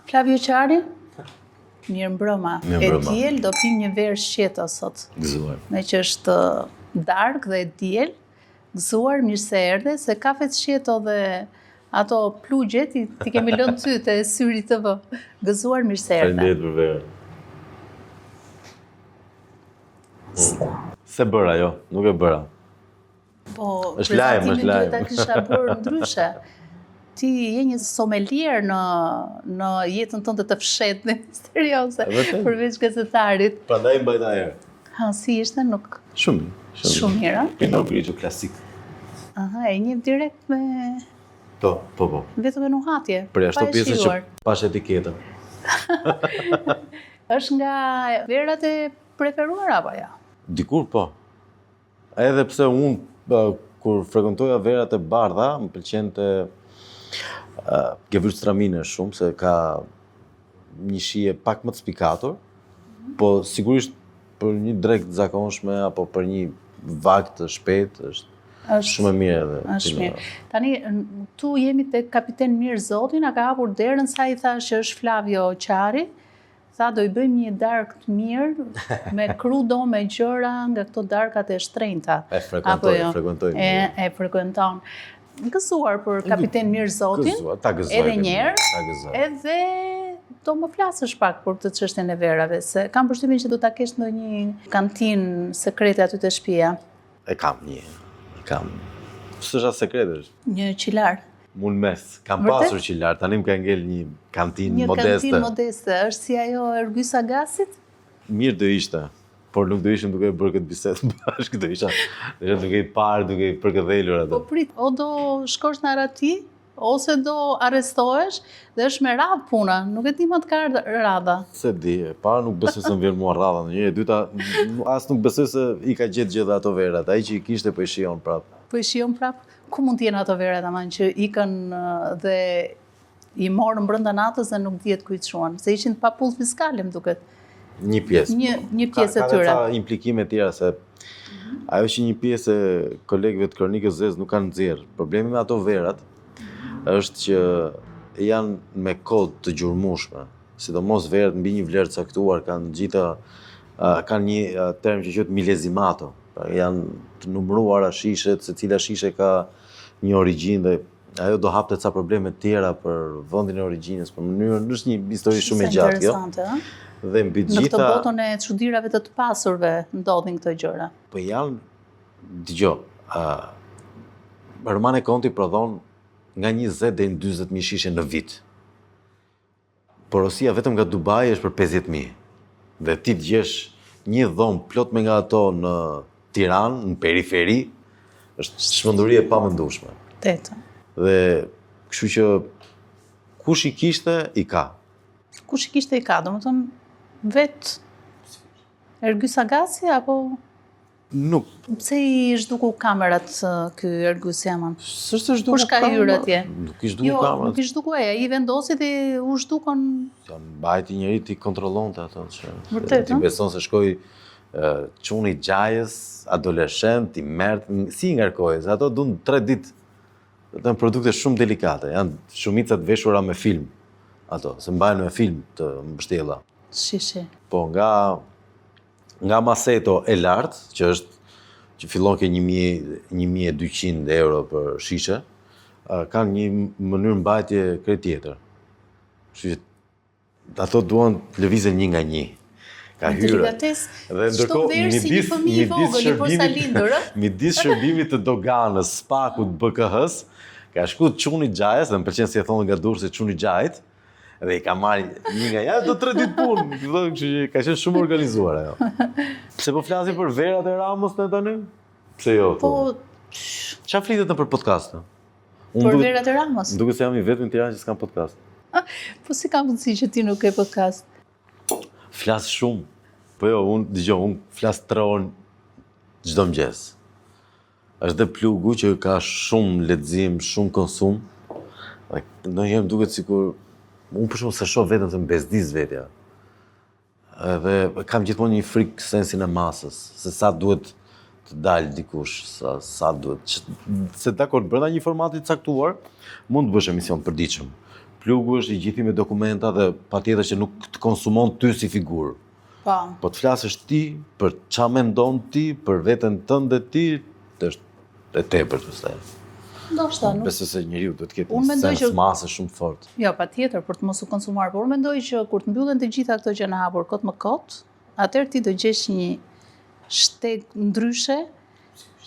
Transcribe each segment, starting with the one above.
Flavio Qari, mirë mbrëma. Mirë mbrëma. E diel do pim një verë shqeta sot. Gëzuar. Me që është darkë dhe diel, gëzuar, mirë se erdhe, se kafet shqeto dhe ato plugjet ti kemi lënë ty te Syri TV. Gëzuar, mirë se erdhe. Faleminderit për verën. Se bëra jo, nuk e bëra. Po, Është lajm, prezantimin është lajm. duhet ta kisha bërë ndryshe. Ti je një sommelier në jetën tënde të fshetë misterioze, Vërtet? përveç gazetarit. Prandaj mbajt ajer. Ha, si ishte, nuk Shumë. shumë mirë, a? Pinot Grigio klasik. Aha, e një direkt me Po. vetëm e nuhatje. Për ashtu pa e pjesë që shijuar. pash etiketën. Është nga verat e preferuara apo ja? Dikur po. Edhe pse unë kur frekuentoja verat e bardha, më pëlqente Gewürztraminer shumë, se ka një shije pak më të spikatur, po sigurisht për një drekë të zakonshme apo për një vakt të shpejtë është shumë e mirë edhe. Është mirë. Tani, tu jemi te kapiten Mirë Zoti, na ka hapur derën sa i thash që është Flavio Qari. Tha do i bëjmë një dark të mirë, me krudo, me gjëra, nga këto darkat e shtrenjta. E frekuentoj. E frekuenton. Gëzuar për kapiten Mirë Zotin, Ta gëzoj. edhe njerë, Ta gëzoj. edhe do më flasësh pak për të çështjen e verave, se kam përshtypjen që do ta kesh ndonjë kantinë sekrete aty te shtëpia. E kam. S'është as sekrete. Një qilar. Mund mes. Kam Vërtet? pasur qilar, tani më ka ngel një kantinë Një modeste. kantinë modeste, është si ajo Ergyes Agasit? Mirë do ishte, por nuk do ishim duke bërë këtë bisedë bashkë, do isha duke i parë, duke i përkëdhelur Po atë. prit, o do shkosh në Arati, ose do arrestohesh, dhe është me radhë puna, nuk e di më të ka radha. Se di, e para nuk besoj se më vjen mua rradha në një, e dyta as nuk besoj se i ka gjetë gjithë ato verat, ai që i kishte po i shijon prapë. Po i shijon prapë, ku mund t'jenë ato verat aman që ikën dhe i morën brenda natës dhe nuk dihet ku i çuan, se ishin pa pull fiskale më duket. Një pjesë. Një pjesë e tyre. Ka ca implikime tjera se ajo që një pjesë e kolegëve të Kronikës Zez nuk kanë nxjerrë. Problemi me ato verat është që janë me kod të gjurmueshme, sidomos verat mbi një vlerë caktuar kanë një term që quhet milezimato. Pra janë të numëruara shishet, secila shishe ka një origjinë dhe ajo do hapte ca probleme tjera për vendin e origjinës, për mënyrën, është një histori shumë e gjatë kjo. Interesante, ëh? Dhe mbi Në këtë gjitha botën e çuditërave të pasurve ndodhin këto gjëra. po janë, dëgjoj, Romane Konti prodhon nga 20 deri në 40.000 shishe në vit. Porosia vetëm nga Dubai është për 50.000. Dhe ti të gjesh një dhomë plot me nga ato në Tiranë, në periferi, është çmenduri e pamendueshme. Tetë. Dhe kështu që kush i kishte, i ka. Kush i kishte i ka, domethënë vetë Ergyes Agasi apo Nuk, pse i zhduku kamerat ky Ergyes Jaman? s'është zhduku Kush ka hyrë atje? Nuk i zhduku Jo, kamerat. nuk i zhduku ai, ai vendosi dhe u zhdukon. Mbajti njëri ti kontrollonte ato. Vërtet, Ti beson se shkoi çuni gjajës, adoleshent, i merr, si i ngarkoi, se ato duan 3 ditë. Janë produkte shumë delikate, janë shumica të veshura me film. Ato, se mbajnë me film të mbështjella. Shishi. Po nga Maseto e lartë, që fillon ke 1.200 euro për shishe, kanë një mënyrë mbajtje krejt tjetër. Kështu që ato duan të lëvizën një nga një. Ka hyrë. Delikatesë. Dhe Çdo verë si një fëmijë i vogël i posa lindur, ë? midis shërbimit të doganës, spakut, BKH-s, ka shku çuni gjajës, dhe më pëlqen si e thonë nga Durrësi çuni gjajt, dhe i ka marrë një nga ja, do 3 ditë punë, kështu që ka qenë shumë organizuar ajo. Pse po flasim për verat e Ramës në tani? Pse jo? Po, Çfarë flitet në për podcast? për verat e Ramës. Më duket se jam i vetmi në Tiranë që s'kam podcast. Po si ka mundësi që ti nuk ke podcast? Flas shumë. Po jo, unë flas 3 orë çdo mëngjes. Është dhe plugu që ka shumë lexim, shumë konsum. Dhe ndonjëherë më duket sikur unë për shumë se shoh veten se më bezdis vetja. Edhe kam gjithmonë një frikë sensin e masës, se sa duhet të dalë dikush sa duhet. Se dakord, brenda një formati të caktuar, mund të bësh emision të përditshëm. Plugu është i gjithi me dokumenta dhe patjetër që nuk të konsumon ty si figurë. Po të flasësh ti për çfarë mendon ti, për veten tënde ti, është e tepërt pastaj. Ndoshta nuk. Besoj se njeriu duhet të ketë një sens mase shumë fort. Jo, patjetër për të mos u konsumuar, por unë mendoj që kur të mbyllen të gjitha këto që na hapur kot më kot, atëherë ti do gjesh një shteg ndryshe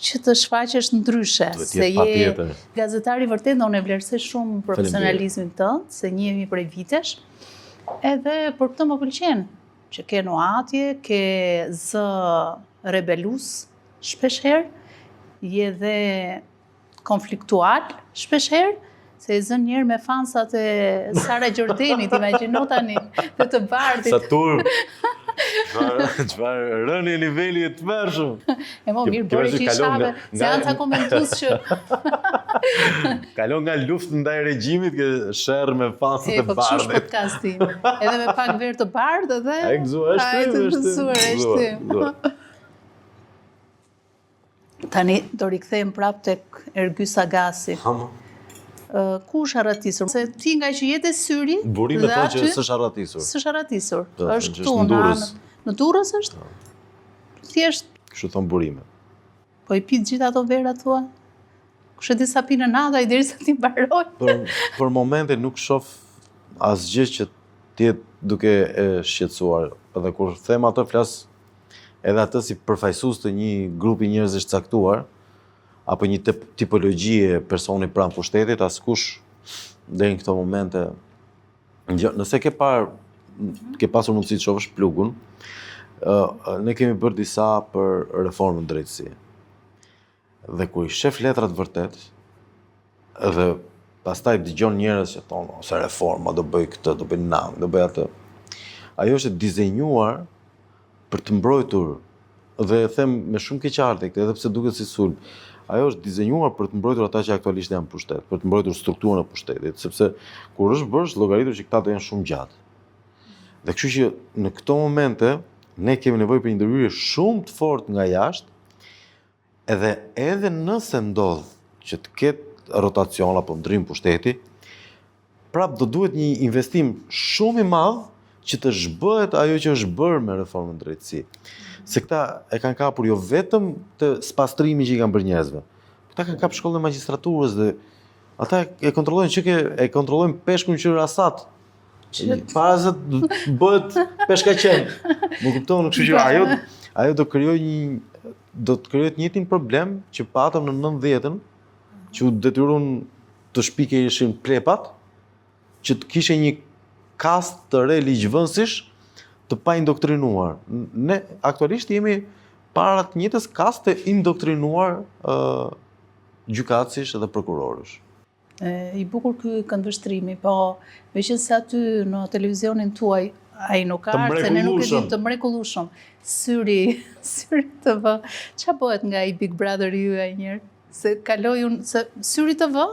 që të shfaqesh ndryshe, se je gazetari vërtet, unë e vlerësoj shumë profesionalizmin tënd, se njihemi prej vitesh, edhe për këtë më pëlqen që ke nuhatje, ke zë rebelus shpeshherë, je dhe konfliktual shpeshherë, se e zën njerë me fansat e Sara Gjordenit, imagjino tani, dhe të bardhit. Sa turp! Çfarë rënje niveli e të mërshëm. E mo mirë, bërë që i shave, se janë ta komentus që... Kalon nga luftë ndaj regjimit, ke shërë me fansat e bardhit. Po këshush podcastin, edhe me pak verë të bardhë, dhe... A e gëzuar, është Tani do rikthejmë prap tek Ergys Agasi. Ku është harratisur? Se ti nga që jetë e syri... Burime thonë që s'është harratisur. S'është harratisur. Është këtu në Durrës është? Thjesht... Kështu thonë burime. Po i pitë gjitha ato vera thua? Kështë di sa pinë nada i deri sa ti mbaroj? Për momente nuk shoh asgjë që tjetë duke e shqetësuar. Edhe kur them ato flas edhe atë si përfaqësues të një grupi njerëzish caktuar, apo një tipologji e personi pranë pushtetit, askush deri në këto momente. Nëse ke pasur mundësi të shohësh plugun, ne kemi bërë disa për reformën drejtësie. Dhe kur i shef letrat vërtet, edhe pastaj dëgjon njerëz që thonë ose reforma do bëj këtë, do bëj nang, do bëj atë. Ajo është e dizenjuar për të mbrojtur, dhe e them me shumë keqardhje, edhe pse duket si sulm. Ajo është dizenjuar për të mbrojtur ata që aktualisht janë pushtet, për të mbrojtur strukturën e pushtetit, sepse kur është bërë, llogaritur që këta do janë shumë gjatë. Dhe kështu që në këto momente ne kemi nevojë për një ndërhyrje shumë të fortë nga jashtë, edhe nëse ndodh që të ketë rotacion apo ndrim pushteti, prap do duhet një investim shumë i madh që të zhbëhet ajo që është bërë me reformën drejtësi. Se këta e kanë kapur jo vetëm të spastrimi që i kanë bërë njerëzve. Këta kanë kapur shkollën e magjistraturës dhe ata e kontrollojnë peshkun që rasat. Para se të bëhet peshka qenë. Më kupton, kështu që ajo do të krijojë të njëjtin problem që patëm në 90-ën, që u detyruan të shpikeshin plepat, që të kishe një kast të re ligjvënësish të pa indoktrinuar. Ne aktualisht jemi para të njëjtës kaste indoktrinuar gjykatësish dhe prokurorësh. I bukur ky këndvështrimi, po meqense aty në televizionin tuaj ai nuk ka se ne nuk e dim, të mrekullueshëm. Syri TV. Ç'a bëhet nga i Big Brother ju ai njëherë? Se kaloi unë se Syri TV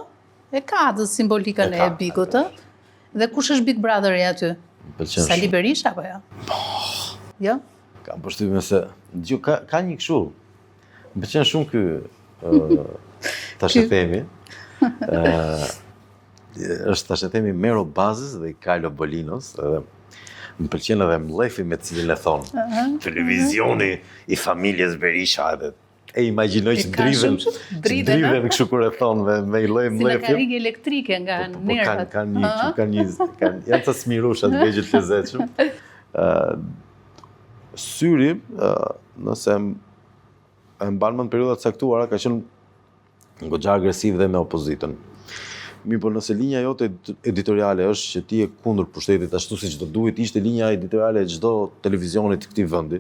e ka atë simbolikën e Bigut, dhe kush është Big Brother i aty? Sali Berisha apo jo? Jo? Kam përshtypjen se ka një kështu. Më pëlqen shumë ky tash e themi. Është tash e themi Mero Bazës dhe Carlo Bolinos, edhe më pëlqen edhe mlefi me cilin e thon. Televizioni i familjes Berisha, edhe e imagjinoj që driven kështu kur e thon me lloj mlefi. Si ka rigë elektrike nga nervat. Janë të smirusha të vegjël të lezetshëm. Syri, nëse e mban mend periudhat caktuara, ka qenë goxha agresiv dhe me opozitën. Mirë, por nëse linja jote editoriale është që ti je kundër pushtetit ashtu siç do duhet ishte linja editoriale e çdo televizionit të këtij vendi,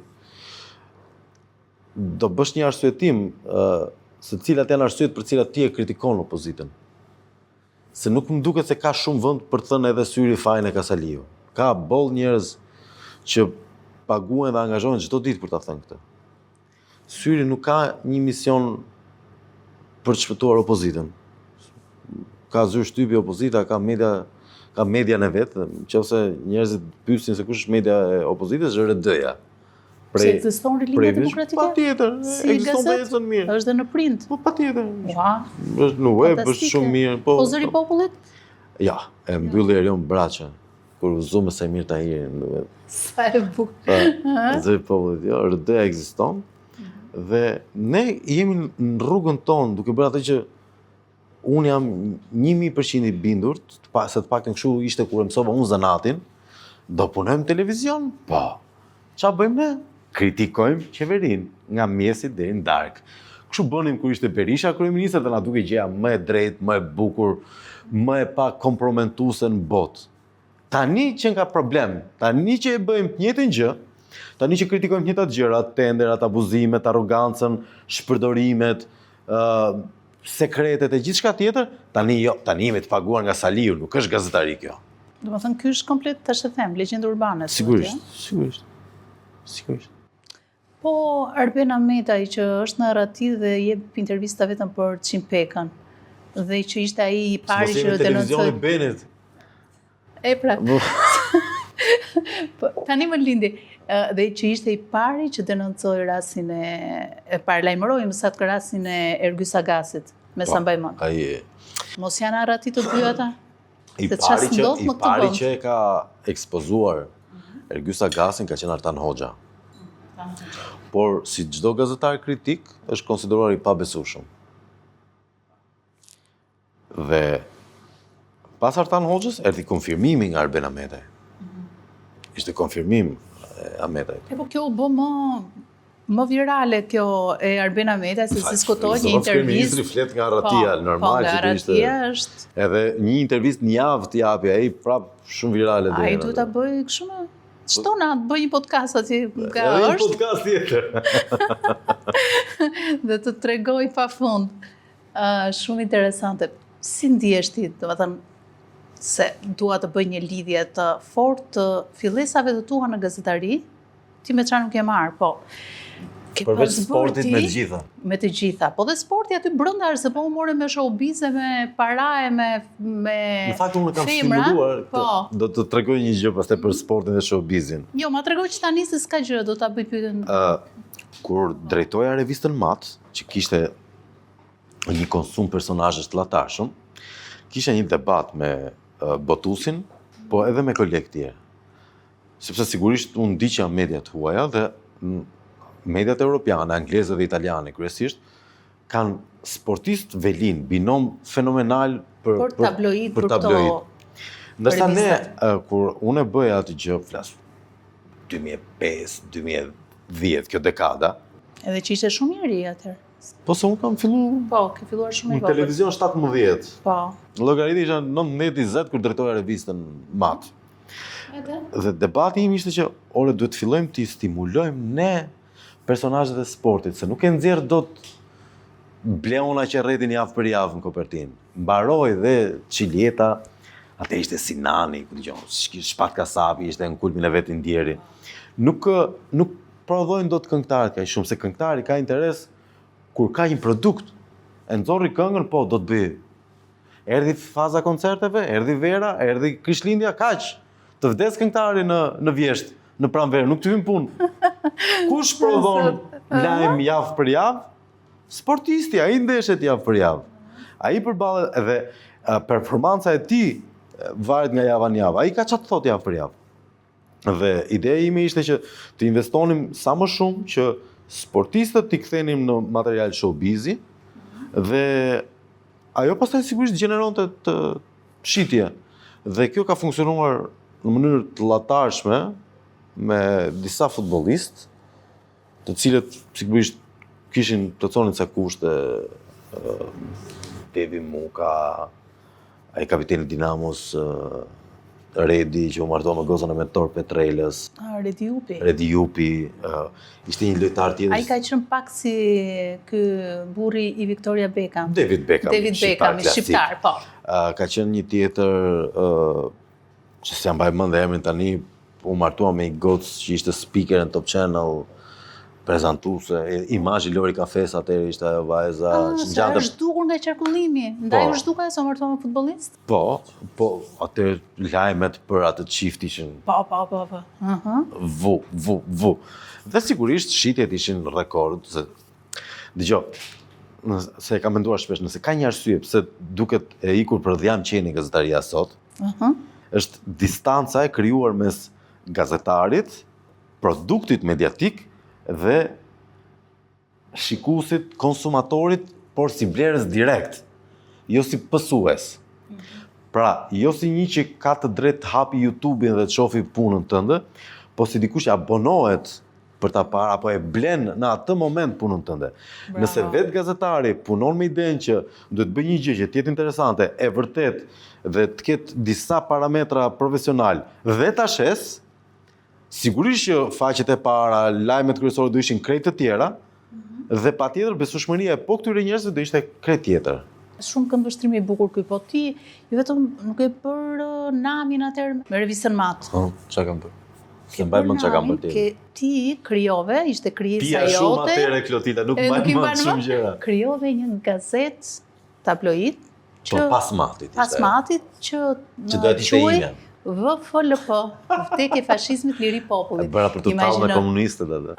do bësh një arsyetim se cilat janë arsyet për cilat ti e kritikon opozitën. Se nuk më duket se ka shumë vend për të thënë edhe Syri fajin e Kasaliu. Ka boll njerëz që paguhen dhe angazhohen çdo ditë për ta thënë këtë. Syri nuk ka një mision për të shpëtuar opozitën. Ka zyrë shtypi opozita, ka median e vetë, nëse njerëzit pyesin se kush është media e opozitës, është RD-ja. Si ekziston rilinja demokratike? Patjetër, Si ekziston gazet? dhe mirë. Është dhe në print. Po patjetër. Ua, Është në web, është fantastike. shumë mirë. Po Zëri i popullit? ja, e mbylli Erion Braça. Kur u zu me Samir Tahirin. Sa e bukur. Zëri i popullit, jo, RD ekziston. Dhe ne jemi në rrugën tonë duke bërë atë që unë jam 1000% i bindur, se të paktën kështu ishte kur e mësova unë zanatin, do punojmë televizion? Po. Qa bëjmë ne? Kritikojmë qeverinë, nga mjesit deri në darkë. Kështu bënim kur ishte Berisha kryeministër dhe na duke gjëja më e drejtë, më e bukur, më e pa komprometuese në botë. Tani që nga problem, tani që e bëjmë të njëjtën gjë, tani që kritikojmë të njëjtat gjëra, tenderat, abuzimet, arrogancën, shpërdorimet, sekretet e gjithçka tjetër, tani jo, tani jemi të paguar nga Saliu, nuk është gazetari kjo. Do të thënë ky është komplet tash e them, legjendë urbane. Sigurisht. Po Arben Ahmetaj që është narrativ dhe jep intervista vetëm për Çimpekën dhe që ishte ai i pari që televizioni Benit. E pra. Po, tani më lindi. Dhe që ishte i pari që denoncoi rastin e paralajmëroi sa të rastin e Ergys Agasit, me sa mbaj mend. Ai Mos janë narrativ të dy ata? I pari që e ka ekspozuar Ergys Agasin ka qenë Artan Hoxha. Por si çdo gazetar kritik është konsideruar i pabesueshëm. Dhe pas Artan Hoxhës erdhi konfirmimi nga Arben Ahmetaj. Ishte konfirmim Ahmetaj. Po kjo u bë më virale kjo e Arben Ahmetaj se diskutoi një intervistë. Ministri flet nga Arratia, normal që ishte. Është. Edhe një intervistë një javë të japi, ai prap shumë virale deri. Ai duhet ta bëj kështu më Shtona të bëj një podcast aty nga është. Një podcast tjetër. Dhe të tregoj pafund. Shumë interesante. Si ndihesh ti, domethënë se dua të bëj një lidhje të fortë të fillesave të tua në gazetari, ti me çfarë nuk e marr, po. Përveç sportit me të gjitha. Me të gjitha. Po dhe sporti aty brenda është se po u more me showbiz e me para e me në fakt unë kam stimuluar, do të tregoj një gjë pastaj për sportin dhe showbizin. Jo, ma tregoj që tani se s'ka gjë, do ta bëj pyetjen. Kur drejtoja revistën Mat, që kishte një konsum personazhesh të llatarshëm, kisha një debat me Botusin, po edhe me kolegë tjerë. Sepse sigurisht unë ndiqja mediat huaja dhe mediat europiane, angleze dhe italiane kryesisht, kanë sportist velin, binom fenomenal për tabloid. Ndërsa ne, kur unë e bëja atë gjë, flas 2005, 2010, kjo dekada. Edhe që ishte shumë i ri atëherë. Po se unë kam fillu... Po, ke filluar shumë i vogël. Në televizion 17. Po. Në llogaritë isha 19-20 kur drejtoja revistën Mat. Dhe debati im ishte që ore duhet fillojmë të stimulojmë ne personazhet e sportit, se nuk e nxjerr dot Bleona që rretin javë për javë në kopertinë. Mbaroi dhe Çilieta, atë ishte Sinani, ku dëgjon, Shpat Kasapi ishte në kulmin e vet i ndjeri. Nuk prodhojnë dot këngëtarët kaq shumë, se këngëtari ka interes kur ka një produkt. E nxorri këngën, po do të bëj. Erdhi faza koncerteve, erdhi vera, erdhi Krishtlindja, kaq. Të vdes këngëtari në vjesht, në pranverë, nuk të vim punë. Kush prodhon lajm javë për javë? Sportisti, ai ndeshet javë për javë. Ai përballet edhe performanca e tij varet nga java në javë. Ai ka çfarë thotë javë për javë. Dhe ideja ime ishte që të investonim sa më shumë që sportistët t'i kthenim në material showbizi dhe ajo pastaj sigurisht gjeneronte të shitje. Dhe kjo ka funksionuar në mënyrë të llatarshme me disa futbollistë, të cilët sigurisht kishin plotësonin ca kushte, Devi Muka, ai kapiteni Dinamos, Redi që u martoi me gozën e mentor Petrelës. Redi Jupi, ishte një lojtar tjetër. Ai ka qenë pak si ky burri i Victoria Beckham. David Beckham, shqiptar, po. Ka qenë një tjetër që s'jam mbaj mend emrin tani, u martua me një gocë që ishte speaker në Top Channel, prezantuese, imazhi Lori Kafes atëherë ishte ajo vajza që Se ngjante. është dukur nga qarkullimi. Ndaj është dukur e sa martohet me futbollist? Po, atëherë lajmet për atë çiftishin. Po. Vu. Dhe sigurisht shitjet ishin rekord, se dëgjoj, se e kam menduar shpesh, nëse ka një arsye pse duket e ikur për dhjam qeni gazetaria sot, është distanca e krijuar mes gazetarit, produktit mediatik dhe shikuesit, konsumatorit, por si blerës direkt, jo si pësues. Pra, jo si një që ka të drejtë të hapi YouTube-in dhe të shofi punën tënde, po si dikush që abonohet për ta parë apo e blen në atë moment punën tënde. Nëse vetë gazetari punon me idenë që duhet bëj një gjë që të jetë interesante, e vërtet dhe të ketë disa parametra profesional dhe ta shes, sigurisht që faqet e para, lajmet kryesore do ishin krejt të tjera, dhe patjetër besueshmëria e këtyre njerëzve do ishte krejt tjetër. Shumë këndvështrimi i bukur ky, po ti jo vetëm nuk e bër namin atëherë me revistën Mat. Çka kam bërë? Se mbaj mend çka kam bërë ti. Ti krijove, ishte krijesa Pia jote. shumë atëherë Klotila, nuk mbaj mend shumë gjëra. Krijove një gazetë tabloid që pas Matit. Pas Matit që do të ishte ime. VFLP, vdekje fashizmit, liri popullit. E bëra për të tallë me komunistët atë.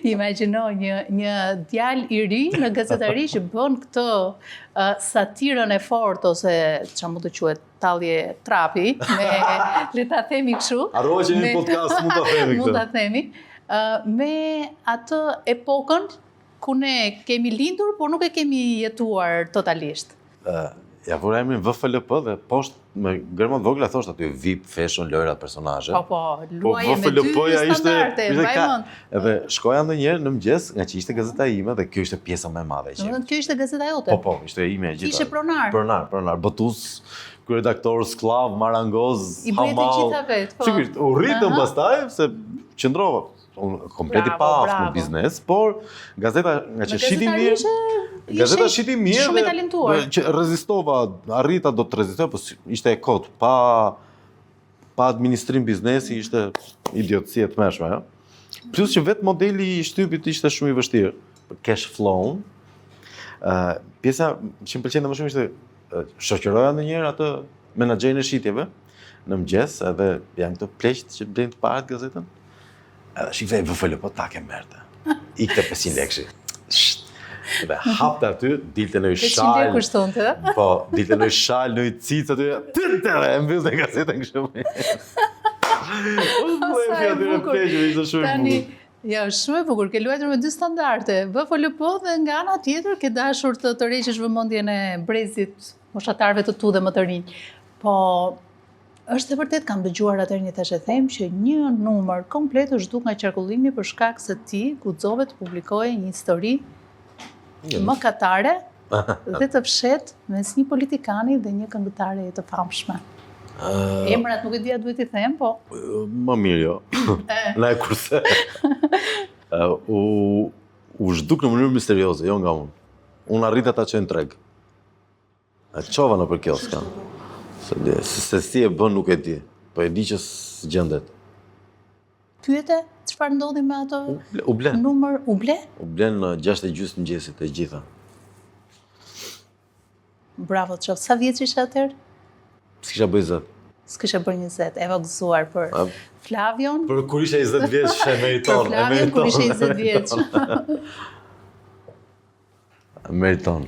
Imagjino një djalë i ri në gazetari që bën këtë satirën e fortë ose çfarë mund të quhet tallje trapi, me le ta themi kështu. Harroj që në podcast mund ta themi këtë. Mund ta themi. Me atë epokën ku ne kemi lindur, por nuk e kemi jetuar totalisht. Ja vura emrin VFLP dhe poshtë me gërma vogla thosht aty VIP, fashion, lojra, personazhe. Po, luaje me dy standarde, mbaj mend. Edhe shkoja ndonjëherë në mëngjes, nga që ishte gazeta ime dhe kjo ishte pjesa më e madhe e qeverisë. Kjo ishte gazeta jote? Po, ishte ime e gjitha. Ishe pronar? Pronar. Botus, kryeredaktor, sklav, marangoz, hamal. I bëjtë gjitha vetë, po. Sigurisht, u rritëm pastaj se qëndrova. Kompleti pa aftë në biznes, por gazeta nga që shiti mirë, gazeta shiti mirë shumë i talentuar. Që rezistova, arrita do të rezistoj, po ishte e kot, pa administrim biznesi, ishte idiotësi e tmerrshme, ja. Plus që vetë modeli i shtypit ishte shumë i vështirë, për cash flow. Pjesa që më pëlqente më shumë ishte shoqëroja ndonjëherë atë menaxherin e shitjeve në mëngjes, edhe janë këto pleqt që blejnë të parët gazetën. Edhe shikve VFLP, po ta ke merte. Ikte 500 lekëshi. Dhe hapte aty, dilte në shal. 500 lekë kushtonte, po, dilte në shal, në cicë aty, e mbyll në gazetën kështu. Sa e bukur. Tani, ja, shumë e bukur, ke luajtur me dy standarde. VFLP dhe nga ana tjetër ke dashur të tërheqësh vëmendjen e brezit, moshatarëve të tu dhe më të rinj. Po, është e vërtet, kam dëgjuar atëherë një tash e them që një numër komplet është zhduk nga qarkullimi për shkak se ti guxove të publikoje një histori mëkatare dhe të fshet mes një politikani dhe një këngëtare të famshme. Emrat nuk e dia duhet i them, po. Më mirë jo. Na e kurse. U zhduk në mënyrë misterioze, jo nga unë. Unë arrita ta çoj në treg. E çova nëpër kiosk. Se si e bën nuk e di, po e di që së gjendet. Pyete, çfarë ndodhi me ato U blen. numër? U ble? U blen në 6:30 mëngjesit e gjitha. Bravo të qoftë. Sa vjeç ishe atëherë? S'kisha bëj zot. S'kisha bërë 20, e vogëzuar për Flavion. Për kur ishe 20 vjeç, e meriton. Për Flavion, kur ishe 20 vjeç. Meriton.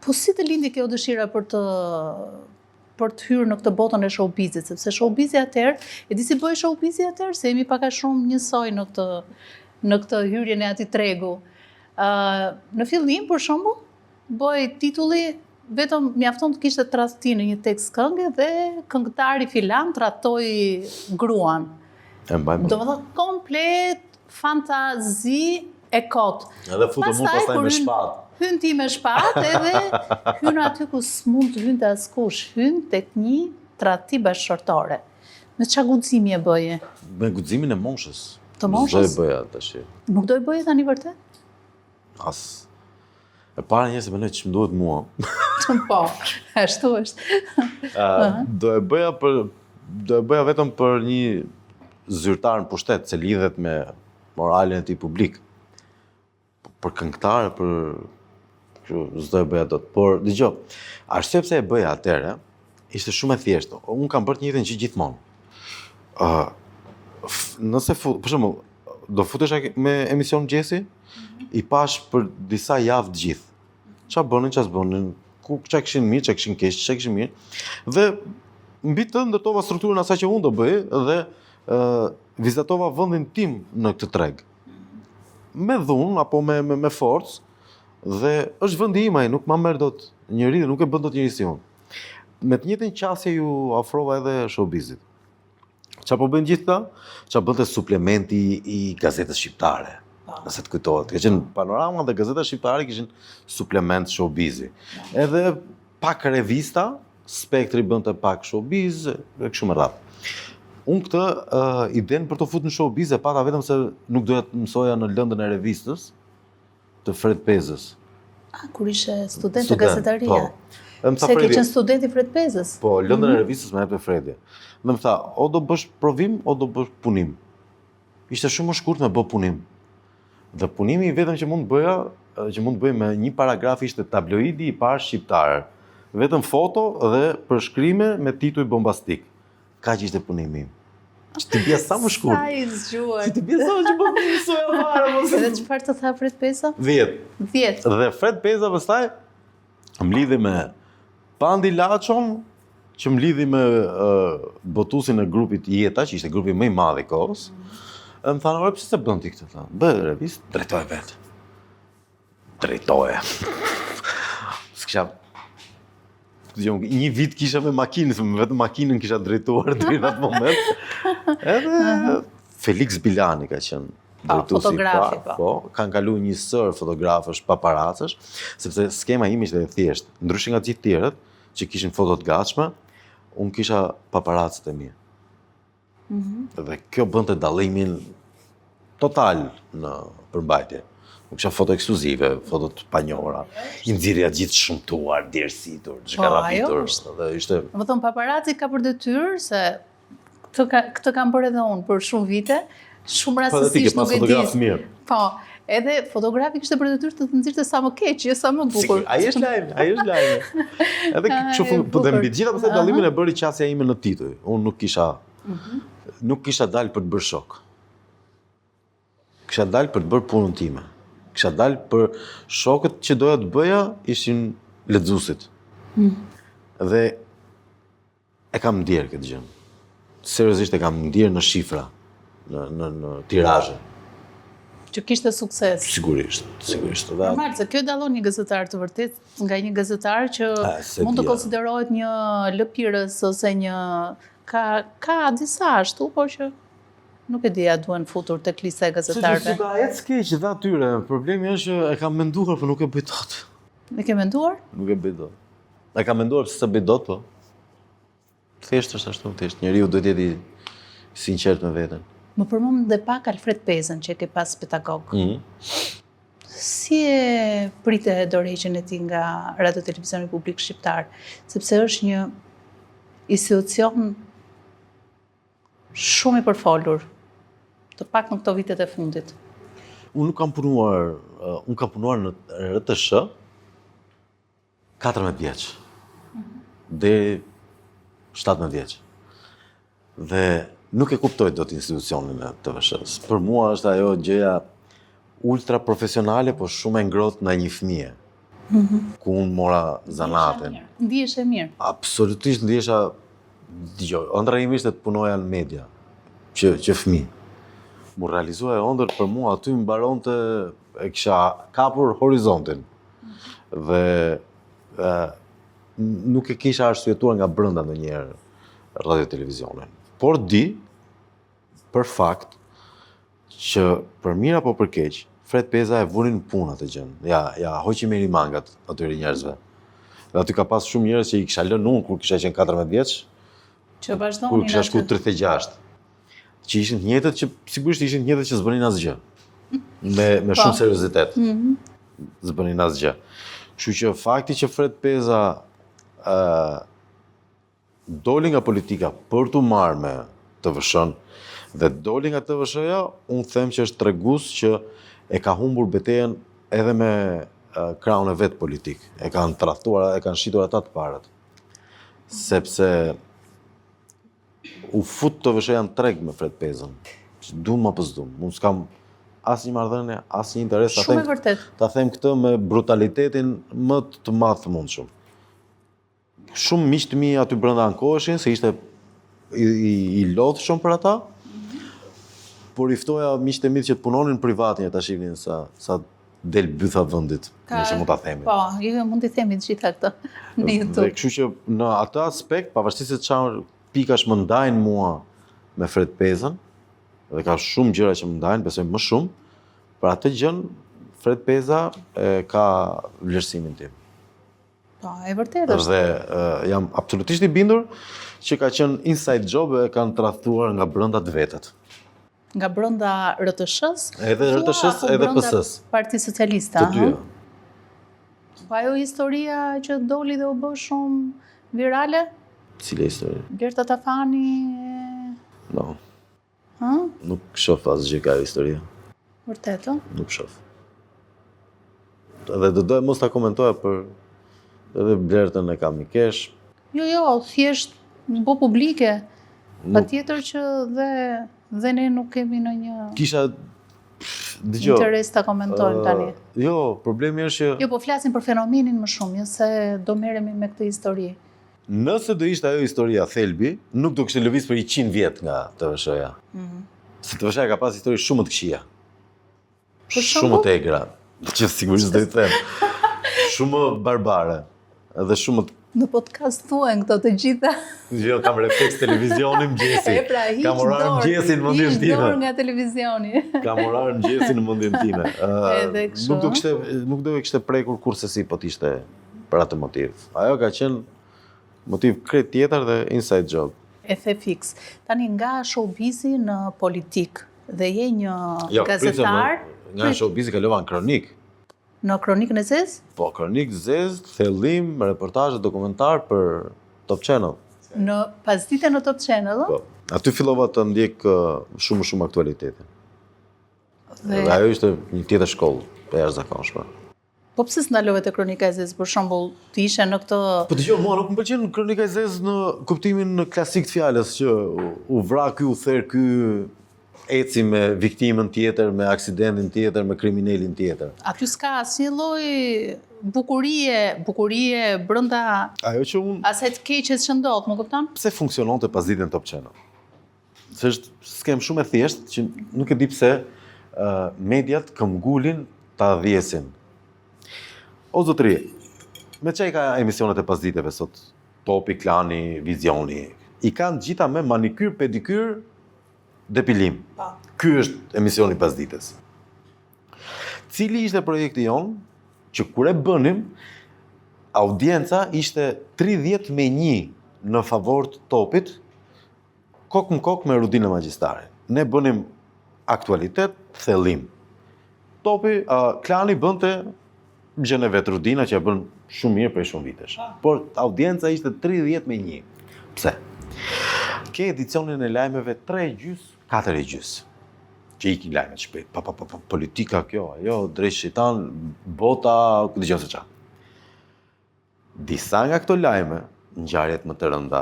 Po si të lindi kjo dëshira për të hyrë në këtë botën e showbizit, sepse showbizi atëherë, e di si bëj showbizi atëherë, se jemi pak a shumë njësoj në këtë hyrjen e atij tregu. Në fillim, për shembull, bëj titulli vetëm mjafton të kishte tradhti në një tekst këngë dhe këngëtari filan tradhtoi gruan. Domethënë komplet fantazi e kot. Edhe futëm unë pastaj me shpatë. Hyn ti me shpatë edhe hyn aty ku s'mund të hynte askush, hyn tek një tradhti bashkëshortore. Me çfarë guximi e bëje? Me guximin e moshës. Të moshës? Do e bëja tash. Nuk do e bëje tani vërtet? As. E para njëse më që më duhet mua. Po, ashtu është. Do e bëja vetëm për një zyrtar në pushtet, se lidhet me moralin e tij publik. Për këngëtar, për s'do e bëja dot. Por dëgjoj, arsye pse e bëja atëherë ishte shumë e thjeshtë. Unë kam bërë të njëjtën që gjithmonë. Nëse për shembull, do futesh me emision mëngjesi, i pash për disa javë të gjithë. Çfarë bënin, çfarë s'bënin, çka kishin mirë, çka kishin keq, çka kishin mirë. Dhe mbi të ndërtova strukturën asaj që unë do bëj dhe vizitova vendin tim në këtë treg. Me dhunë apo me forcë, dhe është vendi im ai, nuk ma merr dot njëri dhe nuk e bën dot njëri si unë. Me të njëjtën qasje ju ofrova edhe showbizit. Çfarë po bëjnë gjithë ta? Çfarë bënte suplementi i gazetës shqiptare. Nëse të kujtohet, ka qenë Panorama dhe gazeta shqiptare kishin suplement showbizi. Edhe pak revista, Spektri bënte pak showbiz, e kështu me radhë. Unë këtë idenë për të futur në showbiz e pata vetëm se nuk doja të mësoja në lëndën e revistës të Fred Pezës. Kur ishe student të gazetaria? Po. Se ke qenë student i Fred Pezës? Po, lëndën e revistës më jepte Fredi. Dhe më tha, o do bësh provim, o do bësh punim. Ishte shumë më shkurt me bë punim. Dhe punimi vetëm që mund të bëj me një paragraf ishte tabloidi i parë shqiptar. Vetëm foto dhe përshkrime me tituj bombastik. Kaq ishte punimi im. Që të bia sa më shkurt. Sa i zgjuar. Që të bia sa më që po të mësoja fare. Edhe çfarë të tha Fred Peza? 10. 10. Dhe Fred Peza pastaj më lidhi me Pandi Laçon, që më lidhi me botusin e grupit Jeta, që ishte grupi më i madh i kohës. Më thanë, ore, pse se bën ti këtë? Bë revist, drejtoje vetë. Drejtoje. S'kisha... Një vit kisha me makinë, vetëm makinën kisha drejtuar deri në atë moment. Edhe Felix Bilani ka qenë drejtuesi i parë. Po, kanë kaluar një sër fotografësh, paparacësh, sepse skema ime ishte e thjeshtë. Ndryshe nga të gjithë tjerët që kishin foto të gatshme, unë kisha paparacët e mi. Dhe kjo bënte dallimin total në përmbajtje. Nuk kisha foto ekskluzive, foto të panjohura, i nxirrja gjithë shëmtuar, djersitur, zhgarrapitur. Dhe ishte... Më thënë, paparaci ka për detyrë se këtë kam bërë edhe unë për shumë vite, shumë rastësisht nuk e di. Po, edhe fotografi kishte për detyrë të nxirrte sa më keq, jo sa më bukur. Ai është lajm. Edhe kështu po dhe mbi të gjitha pastaj dallimin e bëri qasja ime në tituj. Unë nuk kisha dalë për të bërë shok. Kisha dalë për të bërë punën time. Kisha dalë për shokët që doja të bëja ishin lexuesit. Dhe e kam ndjerë këtë gjë. Seriozisht e kam ndjerë në shifra, në tirazhe. Që kishte sukses. Sigurisht. Normal, se kjo dallon një gazetar të vërtet nga një gazetar që mund të konsiderohet një lëpirës ose një... Ka disa ashtu, po që nuk e dija duen futur tek lista e gazetarëve. Se ka ecë keq dhe atyre, problemi është që e kam menduar, por nuk e bëj dot. E ke menduar? Nuk e bëj dot. E kam menduar pse s'e bëj dot, po. Thjesht është ashtu, thjesht. Njeriu duhet të jetë sinqert me veten. Më përmend dhe pak Alfred Pezën që e ke pas pedagog. Si e prite dorëheqjen e tij nga Radio Televizioni Publik Shqiptar, sepse është një institucion shumë i përfolur, të pak në këto vitet e fundit. Unë kam punuar në RTS 14 vjeç. Deri 17 vjeç. Dhe nuk e kuptoj dot institucionin e TVSH-s. Për mua është ajo gjëja ultra profesionale, po shumë e ngrohtë nga një fëmijë. Ku unë mora zanatin. Ndihesh e mirë? Absolutisht ndihesha, dëgjoj, ëndra ime ishte të punoja në media, që fëmijë. Mu realizua e ëndër për mua aty mbaronte, e kisha kapur horizontin. Dhe nuk e kisha arsyetuar nga brenda ndonjëherë radio televizionin. Por di, për fakt, që për mirë apo për keq, Fred Peza e vunin punë atë gjën. Ja hoqi me mangat atyre njerëzve. Dhe aty ka pas shumë njerëz që i kisha lënë unë kur kisha qenë 14 vjeç. Që vazhdonin kur kisha shku 36. Që ishin të njëjtët që sigurisht ishin të njëjtët që s'bënin asgjë. Me shumë seriozitet. S'bënin asgjë. Kështu që fakti që Fred Peza doli nga politika për t'u marrë me TVSH-n Dhe doli nga TVSH-ja, unë them që është tregues që e ka humbur betejën edhe me krahun e vet politik. E kanë tradhtuar, e kanë shitur ata të parët. Sepse u fut TVSH-ja në treg me Fred Pezën. Dum apo s'dum. Unë s'kam asnjë marrëdhënie, asnjë interes Shumë e vërtet. ta them këtë me brutalitetin më të madh të mundshëm. Shumë miq të mi aty brenda ankoheshin se ishte i lodhshëm për ata. Por i ftoja miqtë e mi që të punonin privat një ta shihnin sa del bytha vendit, nëse mund ta themi. Po, ju mund t'i themi të gjitha këto në Dhe YouTube. kështu që në atë aspekt, pavarësisht se çfarë pikash më ndajnë mua me Fred Pezën, dhe ka shumë gjëra që më ndajnë, besoj më shumë, për atë gjën Fred Peza ka vlerësimin tim. Po, e vërtet është. Dhe jam absolutisht i bindur që ka qenë inside job e kanë tradhtuar nga brenda të vetët. Nga brenda RTS-s? Edhe RTS-s, edhe PS-s. Parti Socialiste, Të dyja. Po ajo historia që doli dhe u bë shumë virale? Cila histori? Blerta Tafani, No, ha? nuk shoh asgjë ka historia. Vërtet, ë? Nuk shoh. Edhe do doja mos ta komentoja për edhe Blertën e kam i kesh. Jo, thjesht bo publike. Patjetër që dhe ne nuk kemi ndonjë Kisha dëgjoj. interes ta komentojmë tani. Jo, problemi është që Jo, po flasim për fenomenin më shumë, jo se do merremi me këtë histori. nëse do ishte ajo historia thelbi, nuk do kishte lëviz për 100 vjet nga TVSH-ja. Se TVSH-ja ka pas histori shumë më të këqija. Shumë më të egra, që sigurisht do i them. Shumë më barbare. Edhe shumë më Në podcast thuen këto të gjitha. Jo, kam refleks televizioni mëngjesi. E pra, hiq Kam orar mëngjesi në mendjen hiq time. dorë nga televizioni. Kam orar mëngjesi në mendjen time. Edhe kështu. Nuk do e kishte prekur kurse si po t'ishte për atë motiv. Ajo ka qenë motiv krejt tjetër dhe inside job. E the fix. Tani nga showbizi në politik dhe je një Jo, gazetar nga showbizi kalova në kronik. në Kronikën e Zezë, Po, kronik zez, thellim, reportazhe dokumentar për Top Channel. në pasdite në Top Channel, ë? Po, aty fillova të ndjek shumë aktualitetin. Dhe Dhe ajo ishte një tjetër shkollë e jashtëzakonshme. po pse s'ndalove te Kronika e Zezë, për shembull, të ishe në këtë Po dëgjoj, mua nuk më pëlqen kronika e zezë në kuptimin klasik të fjalës që u vra ky, u ther ky, eci me viktimën tjetër, me aksidentin tjetër, me kriminalin tjetër. aty s'ka asnjë lloj bukurie brenda Ajo që unë asaj të keqes që ndodh, më kupton? pse funksiononte pasditën Top Channel? Se është skem shumë e thjeshtë që nuk e di pse mediat këmbgulin ta dhjesin. O zotëri, me çaj ka emisionet e pasditeve sot? Topi, Klani, Vizioni. I kanë gjitha me manikyr, pedikyr, depilim. Po. Ky është emisioni i pasdites. Cili ishte projekti jon që kur e bënim, audienca ishte 30-1 në favor të Topit, kok në kok me Rudinë Magjistare. Ne bënim aktualitet, thellim. Topi, Klani bënte gjën e vet, Rudina që ja bën shumë mirë prej shumë vitesh. Por audienca ishte 30-1. Pse? Ke edicionin e lajmeve 3:30, 4:30. Që ikin lajmet shpejt. Politika kjo, ajo, drejt shitan, bota, ku dëgjon se çfarë. Disa nga këto lajme, ngjarjet më të rënda,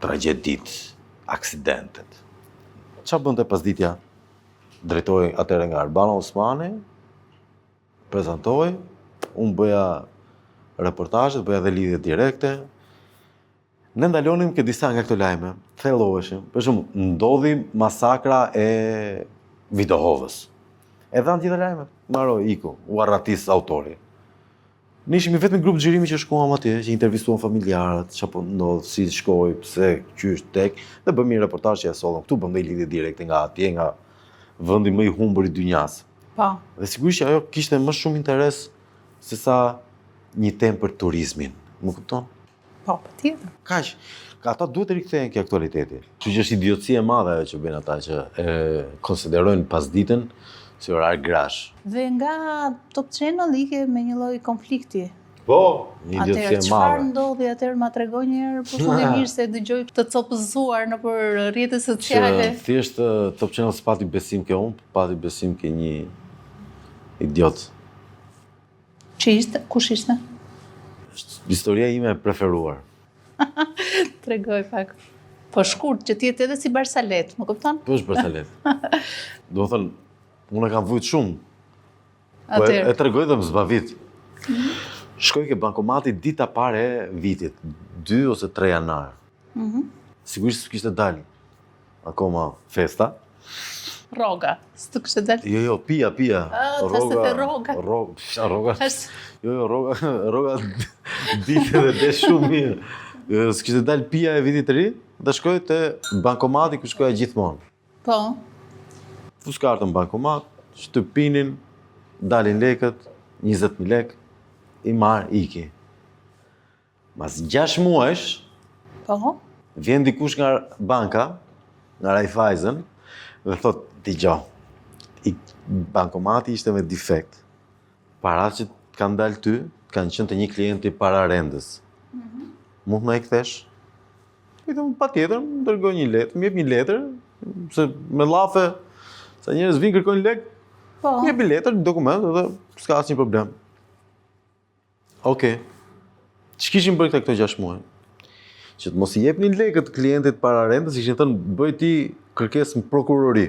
tragjedit, aksidentet. Çfarë bënte pasditja? Drejtoi atëherë nga Albana Osmani, prezantoi, unë bëja reportazhet, bëja dhe lidhje direkte. Ne ndalonim ke disa nga këto lajme, thelloheshim. Për shembull, ndodhi masakra e Vidohovës. E dhanë gjitha lajmet. Mbaroi, iku, u arratis autori. Ne ishim vetëm grup xhirimi që shkuam atje, që intervistuam familjarët, çapo ndodh, si shkoi, pse, qysh, tek, dhe bëmi një reportazh që e sollëm këtu, bëmë lidhje direkte nga atje, nga vendi më i humbur i dynjas. Po. Dhe sigurisht që ajo kishte më shumë interes se sa një temë për turizmin. Më kupton? Po, patjetër. Kaq. Ata duhet të rikthehen ke aktualiteti. Kështu që është idiotësi e madhe ajo që bëjnë ata që e konsiderojnë pasditën si orar grash. Dhe nga Top Channel ike me një lloj konflikti. Po, një Atëherë, idiotësi e çfarë madhe. ndodhi atëherë, ma tregoj një herë përfundimisht se dëgjoj të copëzuar nëpër rrjetet sociale. Që thjesht Top Channel s'pati besim ke unë, pati besim ke një idiot. Që ishte? Kush ishte? Historia ime e preferuar. Tregoj pak. Po shkurt, që t'jetë edhe si Barsalet, më kupton? Po është Barsalet. Do të thënë, unë e kam vujt shumë. Po Atëherë. e tregoj dhe më zbavit. Shkoj ke bankomati dita pare e vitit, 2 ose 3 janar. Sigurisht s'kishte dalë. Akoma festa. Rroga, s'të kishte dalë. Jo, pija. thashtë te rroga. Rroga. Tash, Jo, rroga ditë dhe desh shumë mirë. S'kishte dalë pija e vitit të ri, dhe shkoj te bankomati ku shkoja gjithmonë. po, Fus kartën bankomat, shtypinin, dalin lekët, 20.000 lekë, i marr, iki. Mas 6 muajsh, po, vjen dikush nga banka, nga Raiffeisen, dhe thot, dëgjoj, bankomati ishte me defekt. Parat që kanë dalë ty, kanë qenë të një klienti para rendës. Mund më e kthesh? I them, patjetër, më dërgoj një letër, më jep një letër, se me llafe, sa njerëz vinë kërkojnë lek, po. më jep një letër, një dokument, dhe s'ka asnjë problem. Okej. Ç'kishin bërë këto 6 muaj? Që të mos i jepnin lekët klientit para rendës, ishin thënë, bëj ti kërkesë në prokurori.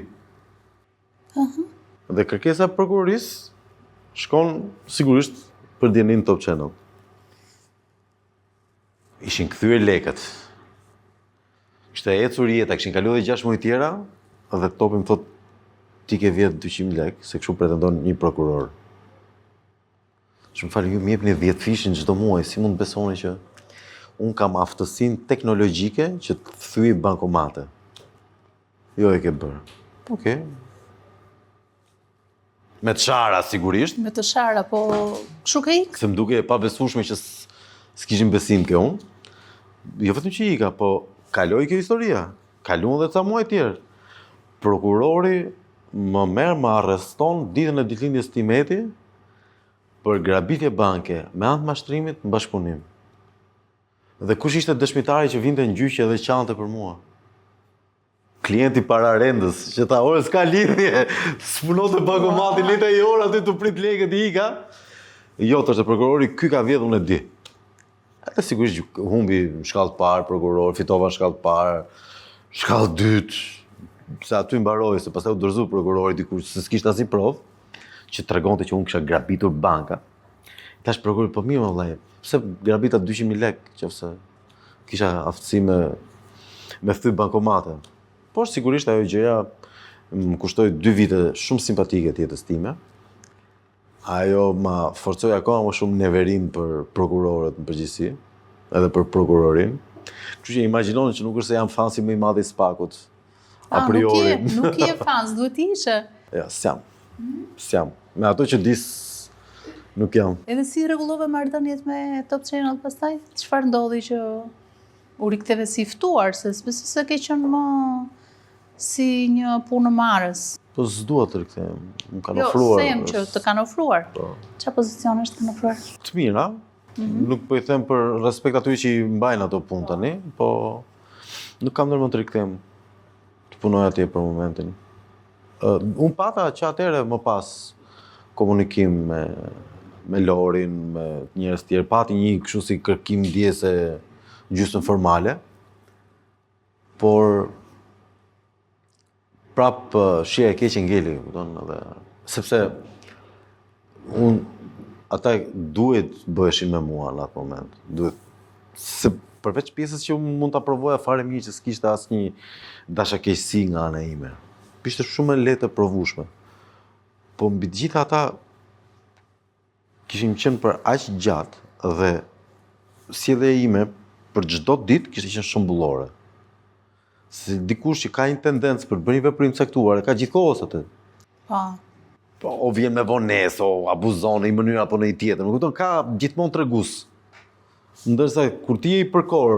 Dhe kërkesa e prokurorisë shkon sigurisht për djenin Top Channel. Ishin kthyer lekët. Kishte ecur jeta, kishin kaluar dhe 6 muaj tjera, dhe Topi më thot, ti ke vjedh 200.000 lekë, se kështu pretendon një prokuror. Që më falë, ju më jepni 10 fishin çdo muaj, si mund të besoni që unë kam aftësinë teknologjike që të thyej bankomate. Jo e ke bërë. Okej. Me të shara, sigurisht. Me të shara, po, kështu ka ikë? Se më duke e pabesueshme që s'kishin besim ke unë. Jo vetëm që ika, po kaloi kjo historia. Kaluan dhe ca muaj tjerë. Prokurori më merr, më arreston ditën e ditëlindjes Timeti për grabitje banke me anë të mashtrimit në bashkëpunim. Dhe kush ishte dëshmitari që vinte në gjyqje dhe qante për mua? Klienti para rendës, që ta orë s'ka lidhje, s'punon të bankomati, leta i orë aty të prit lekët i ika. Jo, të është prokurori, ky ka vjedhë, unë e di. Edhe sigurisht humbi në shkallë të parë, prokuror, fitova në shkallë të parë, shkallë dytë, se aty mbaroi, se pastaj u dorëzu prokurori dikush, se s'kishte asnjë provë, që tregonte që unë kisha grabitur banka. Tash prokurori, po mirë më vllai, pse grabita 200.000 lekë, qofse kisha aftësi me thy bankomate. Por sigurisht ajo gjëja më kushtoi 2 vite shumë simpatike të jetës time. Ajo ma forcoi akoma më shumë neverin për prokurorët në përgjithësi, edhe për prokurorin. Kështu që imagjinoni që nuk është se jam fansi më i madh i Spakut. A priori. Nuk je fans, duhet ishe. Ja, s'jam. Me ato që dis nuk jam. Edhe si rregullove marrëdhëniet me Top Channel pastaj? Çfarë ndodhi që u riktheve si ftuar, se s'besoj se ke qenë më si një punëmarrës. Po s'dua të rikthehem. Më kanë Jo, ofruar. them që të kanë ofruar. Po. Çfarë pozicionesh të kanë ofruar? Të mira. Nuk po i them për respekt atyre që i mbajnë ato punë tani, po nuk kam ndërmend të rikthehem të punoj atje për momentin. Unë pata që atëherë më pas komunikim me Lorin, me njerëz tjerë, pati një kështu si kërkim ndjese gjysmë formale, por prap shija e keqe ngeli, kupton, edhe sepse ata duhet bëheshin me mua në atë moment. Duhet, se përveç pjesës që unë mund ta provoja fare mirë që s'kishte asnjë dashakeqësi nga ana ime. Ishte shumë e lehtë e provueshme. Po mbi të gjitha ata kishin qenë për aq gjatë dhe sjellja ime për çdo ditë kishte qenë shembullore. Se dikush që ka një tendencë për të bërë një veprim caktuar, ka gjithkohës atë. Po, o vjen me vonesë, o abuzon në një mënyrë apo në një tjetër. Më kupton, ka gjithmonë tregus. Ndërsa kur ti je i përkor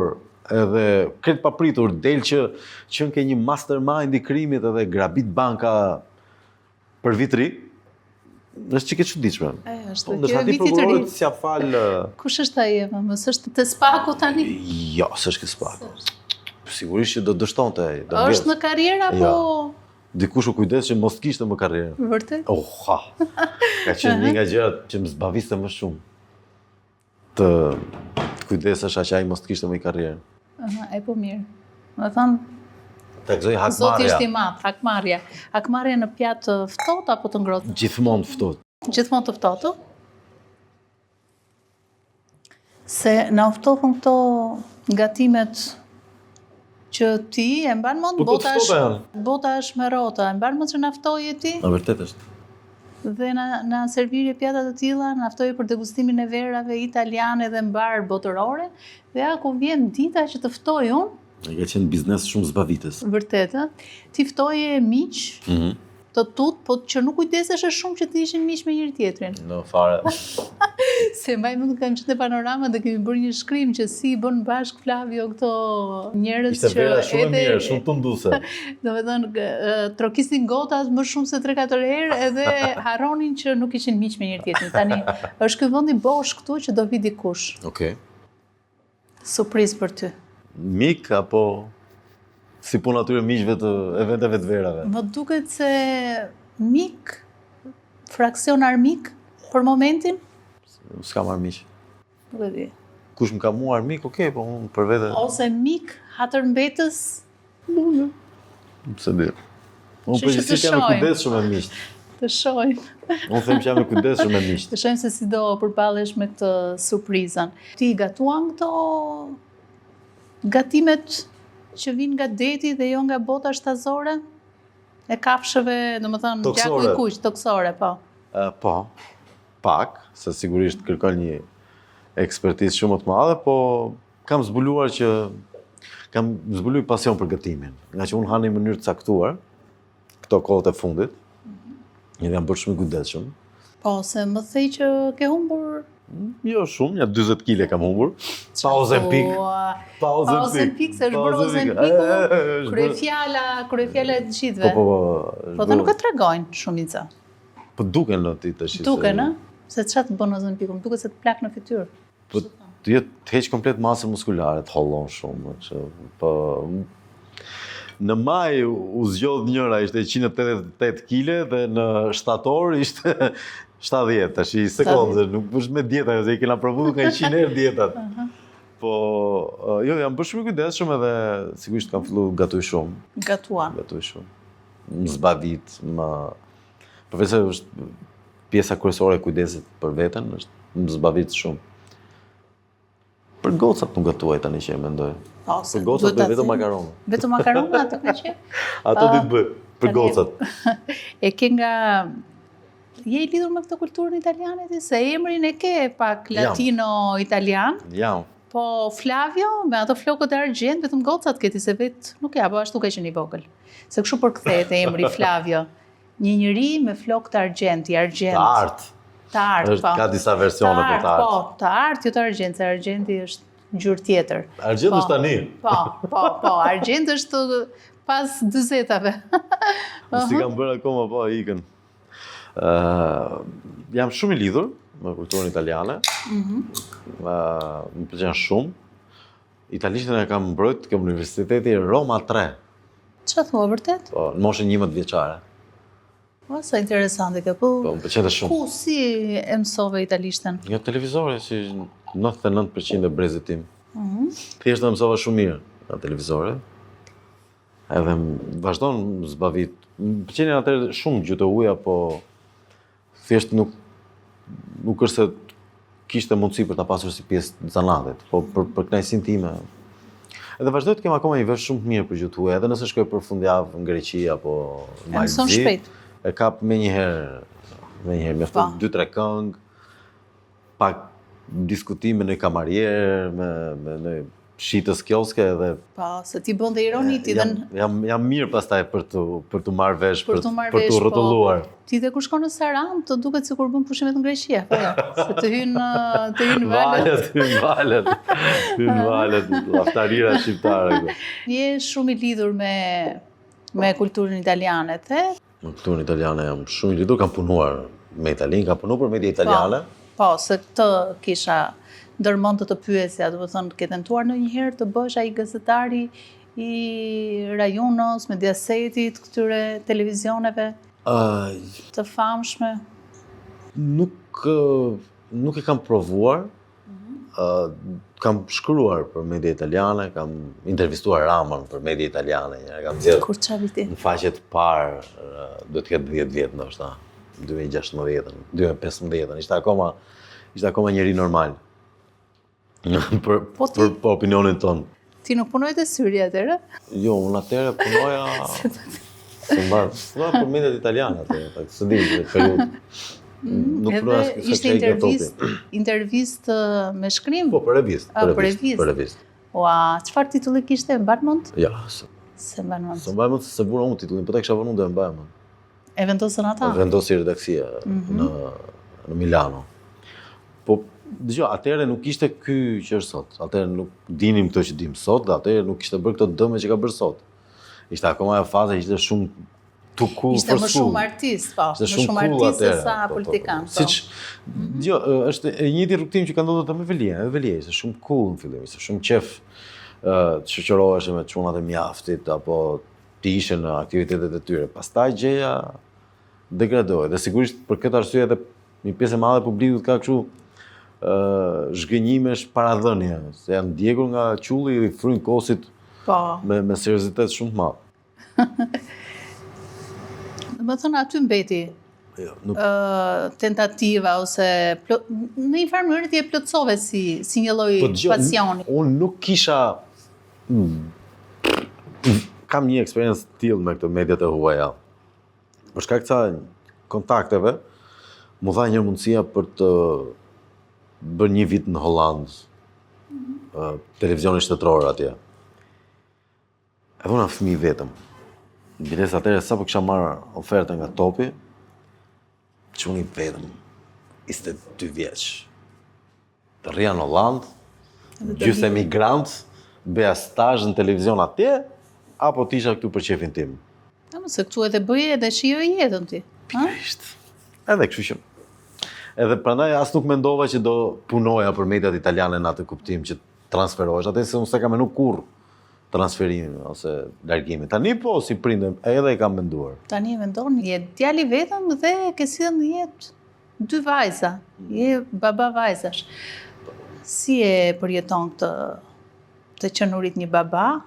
edhe krejt papritur del që qen ke një mastermind i krimit edhe grabit banka për vitri, Është çike çuditshme. Është, Po kjo ndërsa e ti viti të ri. prokurorit s'ja fal. Kush është ai Eva? Mos është të spaku tani? Jo, s'është ke spaku. Sigurisht që do dështonte ai, do Është në karrierë apo dikush u kujdes që mos kishte më karrierë. vërtet? Oh, ha. Ka qenë një nga gjërat që më zbaviste më shumë. Të kujdesesh aq ai mos të kishte më karrierë. Aha, e po mirë. Do thënë Ta gëzoj Zoti hakmarrja. është i madh, hakmarrja. Hakmarrja në pjatë të ftohtë apo të ngrohtë? Gjithmonë ftohtë. Gjithmonë të ftohtë? Se na ftofën këto gatimet që ti e mban mend Po të ftohta janë. bota është me rrota, e mban mend që na ftoje ti Na vërtet është. dhe na servirje pjata të tilla, na ftoje për degustimin e verave italiane dhe mbar botërore, dhe ja ku vjen dita që të ftoj unë, Ai ka qenë biznes shumë zbavitës. vërtet, ti ftoje miq të tut, po që nuk kujdesesh shumë që të ishin miq me njëri tjetrin. No fare. Se mbaj mend kam qenë në Panorama dhe kemi bërë një shkrim që si bën bashk Flavio këto njerëz Ishte që vera shumë e mirë, shumë tunduse. domethënë trokisin gotat më shumë se 3-4 herë edhe harronin që nuk ishin miq me njëri tjetrin. Tani është ky vendi bosh këtu që do vi dikush. Okej. Surprizë për ty. Mik apo si punë atyre miqve të eventeve të verave? Më duket se mik, fraksion armik për momentin, S'ka marrë miq. nuk e di. Kush më ka muar mik, okej, po unë për vete Ose mik hatërmbetës, pse di. Unë Që përgjithsisht të jam e shohim. kujdesshëm me miqt. të shohim. Unë them që jam e kujdesshëm me miqt. Të shohim se si do përballesh me këtë surprizën. Ti gatuan këto gatimet që vinë nga deti dhe jo nga bota shtazore? E kafshëve, domethënë gjaku i Toksore. kuq, toksore, po. Po, pak, se sigurisht kërkon një ekspertizë shumë më të madhe, po kam zbuluar pasion për gatimin. Nga që unë ha në një mënyrë të caktuar, këto kohët e fundit, edhe jam bërë shumë i kujdesshëm. Po, se më thej që ke humbur... Jo shumë, një 40 kg kam humbur. Pa Ozempik. Pa Ozempik, se është bërë Ozempiku, kryefjala e të gjithëve. Po dhe nuk e tregojnë shumica. Po duken në ti të shqisë. Duken, ë? Se çfarë të bën Ozempiku? Më duket se të plak në fytyrë. Po të heq komplet masën muskulare, të hollon shumë. Po në maj u zgjodh njëra, ishte 188 kg dhe në shtator ishte 70, tash i sekondë, nuk është me dieta, se i kena provu nga 100 herë dietat. Po, jo, jam bërë shumë i kujdesshëm edhe sigurisht kam filluar gatuj shumë. Gatuan. Gatuj shumë. Më zbavit, përveç se është pjesa kryesore e kujdesit për veten, është më zbavit shumë. Për gocat nuk gatuaj tani që e mendoj. Për gocat bëj vetëm makaronë. Vetëm makaronë ato ka qenë? Ato ditë bëj, për gocat. E ke nga... Je i lidhur me këtë kulturën italiane ti? Se emrin e ke pak latino-italian. Jam. Po Flavio, me ato flokët e argjend, vetëm gocat këti, se vetë nuk ja, po ashtu ka qenë i vogël. Se kështu përkthehet e emri Flavio. Një njeri me flokë të argjend, i argjend. Të artë. Të artë, po. Ka disa versione për të artë. Po, të artë, jo të argjend, se argjendi është gjurë tjetër. Argjend është tani. Po, argjend është pas 40-ave. Si kam bërë akoma, po, ikën. Jam shumë i lidhur me kulturën italiane. Më pëlqen shumë. Italishtën e kam mbrojt ke Universiteti Roma 3. Çfarë thua vërtet? Po, në moshën 11 vjeçare. Po, sa interesante kjo. Po, më pëlqente shumë. Ku si e mësove italishtën? Nga televizore, si 99% e brezit tim. Thjesht e mësova shumë mirë nga televizore. Edhe vazhdon zbavit. Më pëlqenin atëherë shumë gjuhë të huaja, po thjesht nuk është se kishte mundësi për ta pasur si pjesë zanatit, po për kënaqësinë time. Edhe vazhdoj të kem akoma një vesh shumë të mirë për gjuhë të huaja, edhe nëse shkoj për fundjavë në Greqi apo në Malzi. E kap menjëherë, mjafton 2-3 këngë, pak diskutime në kamarier, me në shitës kioske edhe... Po, se ti bën dhe ironi, ti dhe... Jam mirë pastaj për të marrë vesh, për të rrotulluar. Ti dhe kur shkon në Saran, të duket sikur bën pushimet në Greqi, apo jo? Se të hyn valet. Hyn valet, laftarira shqiptare. Je shumë i lidhur me kulturën italiane, the? Me kulturën italiane jam shumë i lidhur, kam punuar me Italinë, ka punu për media italiane. Po, se këtë kisha ndërmend të pyesja, do të thonë, ke tentuar ndonjëherë të bësh ai gazetari i rajonës, Mediasetit, këtyre televizioneve të famshme? Nuk e kam provuar. Kam shkruar për media italiane, kam intervistuar Ramën për media italiane, kam zgjedhur Kur qa viti? në faqet parë, do të ketë 10 vjet ndoshta, 2016, 2015, ishte akoma njeri normal. për opinionin ton. Ti nuk punoj të syri atëherë? Jo, unë atëherë punoja për mediat italiane atëherë, së di në periudhë. Edhe ishte intervistë me shkrim? Po, për revistë. Ua, çfarë titulli kishte, mban mend? Ja, se mban mend. Se mbaj mend se vura unë titullin, po ta kisha vënë unë do e mbaj mend. E vendosën ata? Vendosi redaksia në Milano. Po, dëgjoj, atëherë nuk ishte ky që është sot. Atëherë nuk dinim këto që dim sot, dhe atëherë nuk ishte bërë këto dëme që ka bërë sot. Ishte akoma e faza, ishte shumë too cool for school. Ishte më shumë artist, po. Më shumë artist se sa politikan, po. Siç, jo, është e njëjti rrugtim që ka ndodhur edhe me Velia. Edhe Velia ishte shumë cool në fillim, ishte shumë qef të shoqërohesh me çunat e mjaftit apo të ishe në aktivitetet e tyre. Pastaj gjëja degradoi dhe sigurisht për këtë arsye edhe një pjesë e madhe e publikut ka kështu zhgënjimesh paradhënie, se janë ndjekur nga qulli i fryn kosit me seriozitet shumë të madh. Më thënë aty mbeti tentativa ose në një farë mënyrë ti e plotësove si një lloj pasioni. Unë nuk kisha kam një eksperiencë të tillë me këto mediat e huaja. Për shkak të kontakteve, mu dha një mundësia për të bërë një vit në Hollandë, televizioni shtetëror atje. Edhe unë jam fëmijë vetëm. Biles atëherë sa po kisha marrë ofertë nga Topi, që unë i vetëm 22 vjeç. Të rrija në Hollandë, gjysë emigrant, bëja stazh në televizion atje, apo t'isha këtu për qefin tim. Se këtu edhe bëje edhe shijoj jetën ti. Pikërisht. Edhe kështu që. Edhe prandaj as nuk mendova që do punoja për mediat italiane në atë kuptim që transferohesh, atë se unë s'e kam menu kurrë transferimin ose largimin. Tani po, si prindem, edhe e kam menduar. Tani e mendon, je djali vetëm dhe ke sjellë në jetë 2 vajza. Je baba vajzash. Si e përjeton të qenurit një baba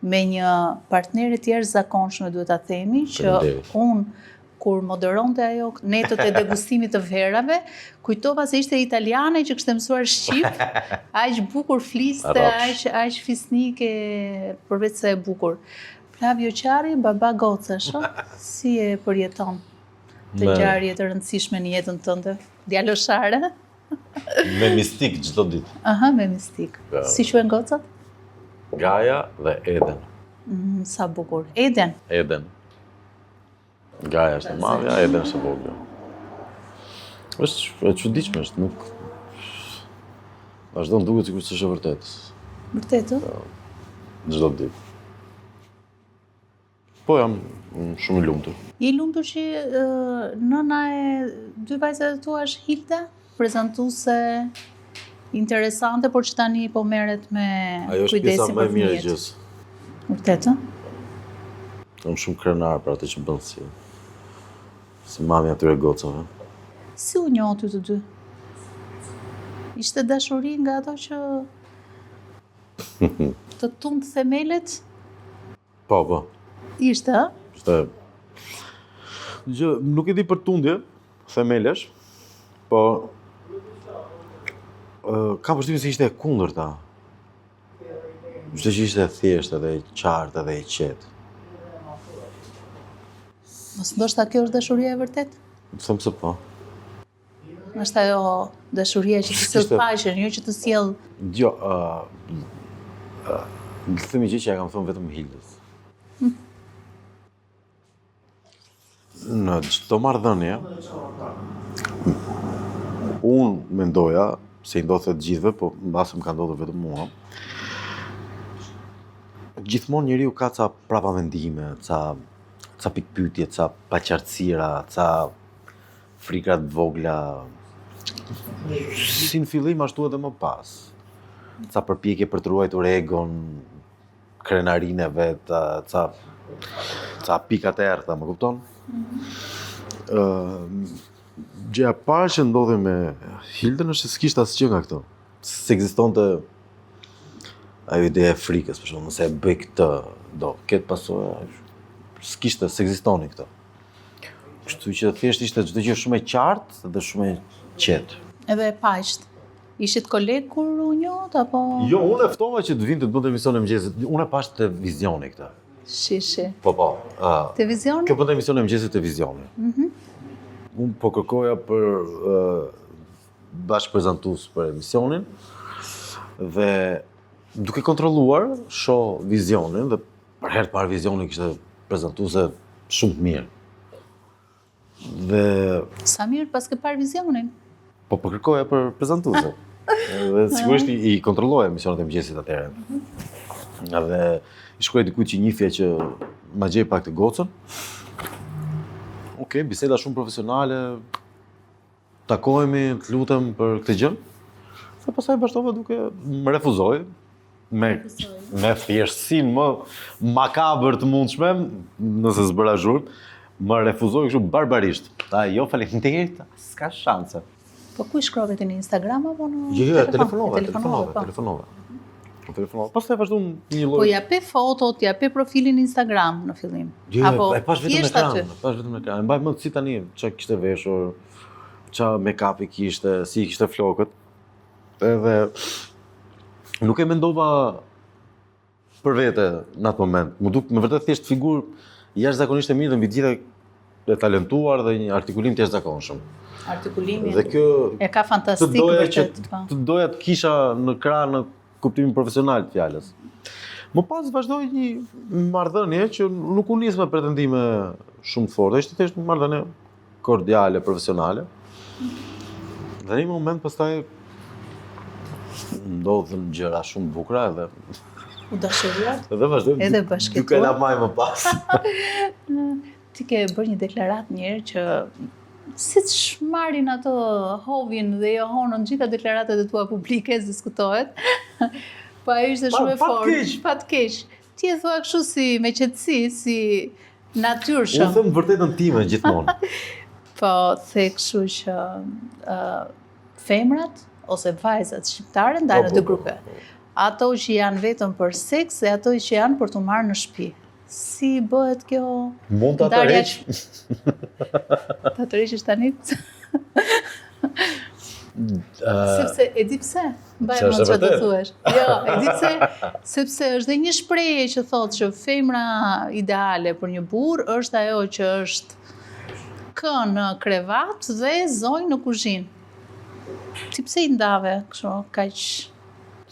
me një partner e tjerë zakonshme, duhet ta themi, që unë kur moderonte ajo netët e degustimit të verave, kujtova se ishte italiane që kishte mësuar shqip, aq bukur fliste, aq fisnike, përveç se e bukur. Flavio Qari, baba gocash, si e përjeton të ngjarje të rëndësishme në jetën tënde, djaloshare? Me mistik çdo ditë. Aha, me mistik. Si quhen gocat? Gaja dhe Eden. Sa bukur. Eden. Gaja është e madhja, Eden është e vogla. Është e çuditshme, është nuk vazhdon duket sikur s'është e vërtetë. Vërtetë? Çdo ditë. Po jam shumë i lumtur. Je i lumtur që nëna e 2 vajzave tua është Hilda, prezantuese interesante, por që tani po merret me kujdesin për fëmijët. Ajo është pjesa më e mirë e gjës. Vërtetë? Jam shumë krenar për atë që bën si mami atyre gocave. Si u njohët ty të dy? Ishte dashuri nga ato që të tund themelet? Po. Ishte, ha? Ishte. Nuk e di për tundje, themelesh, po kam përshtypjen se ishte e kundërta. Çdo që ishte thjesht edhe i qartë edhe i qetë. Mos ndoshta kjo është dashuria e vërtetë? Them se po. Është ajo dashuria që të sjell paqen, jo që të sjell. Jo, të themi gjë që ja kam thënë vetëm Hildës. Në çdo marrëdhënie, unë mendoja se i ndodhte të gjithëve, po mbase më ka ndodhur vetëm mua. Gjithmonë njeriu ka ca prapamendime, ca pikpyetje, ca paqartësira, ca frikrat vogla, si në fillim ashtu edhe më pas. Ca përpjekje për të ruajtur egon, krenarinë e vet, ca pikat e errta, më kupton? Gjëja e parë që ndodhi me Hildën është se s'kishte asgjë nga këto. S'ekzistonte ajo ide e frikës, për shembull, nëse e bëj këtë, do ketë pasojë, s'ekzistonin këto. Kështu që thjesht ishte çdo gjë shumë e qartë dhe shumë e qetë. Edhe e paqt. Ishit koleg kur u njohët, apo? Jo, unë e ftova që të vinte të bënte emisione mëngjesit. Unë e pash te Vizioni këtë. Shishi. Po. Televizioni? Kjo bënte emisione mëngjesit te Vizioni. Unë po kërkoja për bashkëprezantues për emisionin dhe duke kontrolluar shoh Vizionin dhe për herë të parë Vizioni kishte prezantuese shumë të mirë. Dhe Sa mirë pas ke parë Vizionin? po kërkoja për prezantuese. Dhe sigurisht i kontrolloja emisionet e mëngjesit atëherë. Dhe i shkruaj dikujt që njihja që ma gjej pak të gocën. Okej, biseda shumë profesionale. Takohemi, të lutem për këtë gjë. Dhe pastaj vazhdova duke më refuzoj me thjeshtësinë më makabër të mundshme, nëse s'bëra zhurmë, më refuzoj kështu barbarisht. Ta jo, faleminderit, s'ka shanse. Po ku i shkrove ti në Instagram apo në Jo, telefonove? Telefonova. Pastaj vazhdom një lloj. Po jape fotot, jape profilin Instagram në fillim. Jo, apo e pash vetëm thjesht ekran, aty? E mbaj mend si tani çka kishte veshur, çka make-up i kishte, si i kishte flokët. Edhe nuk e mendova për vete në atë moment. Më duk me vërtet thjesht figurë jashtëzakonisht e mirë dhe mbi të gjitha e talentuar dhe një artikulim të jashtëzakonshëm. Artikulimi Dhe kjo e ka fantastik vërtet. të doja të kisha në krah në kuptimin profesional të fjalës. Më pas vazhdoi një marrëdhënie që nuk u nis me pretendime shumë të forta, ishte thjesht një marrëdhënie kordiale, profesionale. Dhe në një moment pastaj ndodhen gjëra shumë të bukura edhe U dashuruar? Dhe vazhdojmë Edhe bashkëtuar. duke la maj më pas. Ti ke bërë një deklaratë njerë që siç marrin ato hovin dhe johonën gjitha deklaratat e tua publike, diskutohet. Po ajo ishte shumë e fortë. Pa të keq. Ti e thua kështu si me qetësi, si natyrshëm. Unë them vërtetën time gjithmonë. Po the kështu që femrat ose vajzat shqiptare ndahen në dy grupe. Ato që janë vetëm për seks dhe ato që janë për të marrë në shtëpi. Si bëhet kjo? Mund ta tërheq. Ta tërheqësh tani? Sepse e di pse? Mbaj më çfarë do thuash. Jo, e di pse? Sepse është dhe një shprehje që thotë që femra ideale për një burr është ajo që është kë në krevat dhe zonjë në kuzhinë. Ti pse i ndave kështu kaq?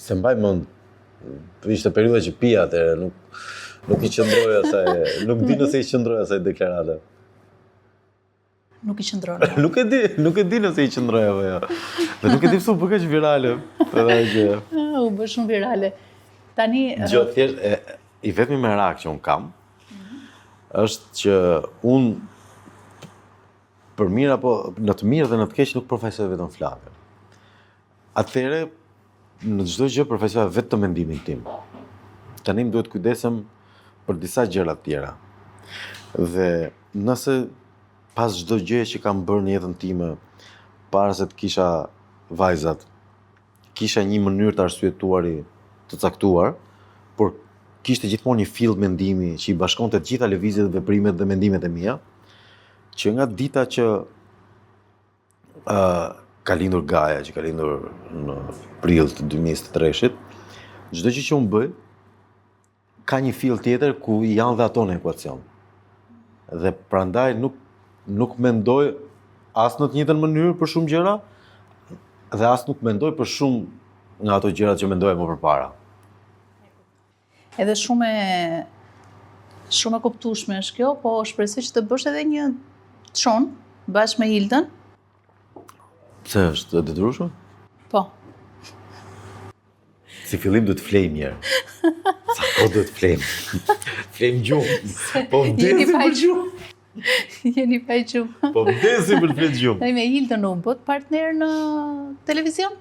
Se mbaj mend. Ishte periudha që pija atëherë, nuk i qëndroja asaj, nuk di nëse i qëndroja asaj deklarate. Nuk i qëndroja. Nuk e di nëse i qëndroja apo jo. Dhe nuk e di pse u bë kaq virale. U bë shumë virale. Tani Jo, thjesht i vetmi merak që un kam është që un për mirë apo në të mirë dhe në të keq nuk përfaqësoj vetëm Flavia. Atëherë në çdo gjë përfaqësoj vetëm mendimin tim. Tani më duhet kujdesem për disa gjëra të tjera. Dhe nëse pas çdo gjëje që kam bërë në jetën time, para se të kisha vajzat, kisha një mënyrë të arsyetuari të caktuar, por kishte gjithmonë një fill mendimi që i bashkonte të gjitha lëvizjet, veprimet dhe mendimet e mia, që nga dita që ka lindur Gaja, që ka lindur në prill të 2023-shit, çdo gjë që unë bëj ka një fill tjetër ku janë dhe ato në ekuacion. Dhe prandaj nuk mendoj as në të njëjtën mënyrë për shumë gjëra dhe as nuk mendoj për shumë nga ato gjërat që mendoja më përpara. Edhe shumë e kuptueshme është kjo, po shpresoj që të bësh edhe një çon bashkë me Hildën. Pse është e detyrueshme? Po. Si fillim duhet flej mirë. Sa kohë duhet flejmë? Flejmë gjumë. Po vdesim për gjumë. Jeni pa e gjumë. Po vdesi për të fletë gjumë. Ai me Hildën u bët partner në televizion?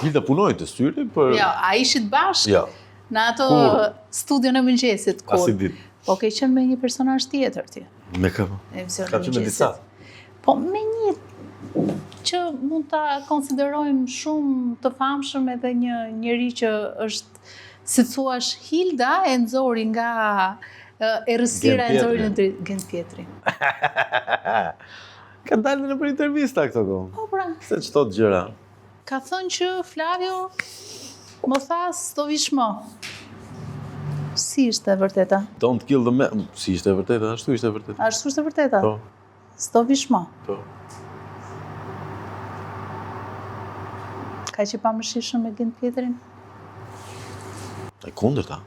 Hilda punoj të styri, për... Jo, a ishit bashkë? Ja, Në ato Kur? studion e mëngjesit, kur? asi dit. Po ke qenë me një personazh tjetër ti? Me ka Emision Ka e që me mëngjesit. disa. Po me një që mund ta konsiderojmë shumë të famshëm edhe një njeri që është, si thuash, Hilda e nxori nga errësira e nxori në Gent Pjetri. Ka dalë në për intervista këto ko. Po pra, Se që thot gjëra. ka thënë që Flavio më tha s'do vish më. Si ishte e vërteta? Don't kill the man. Si ishte e vërteta, ashtu ishte e vërteta. Ashtu është e vërteta? Po, S'do vish më. po. Ka që pa më shishëm me Gent Pjetrin? E kundërta.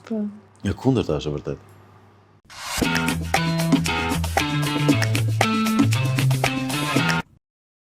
Po. E kundërta është e vërtet.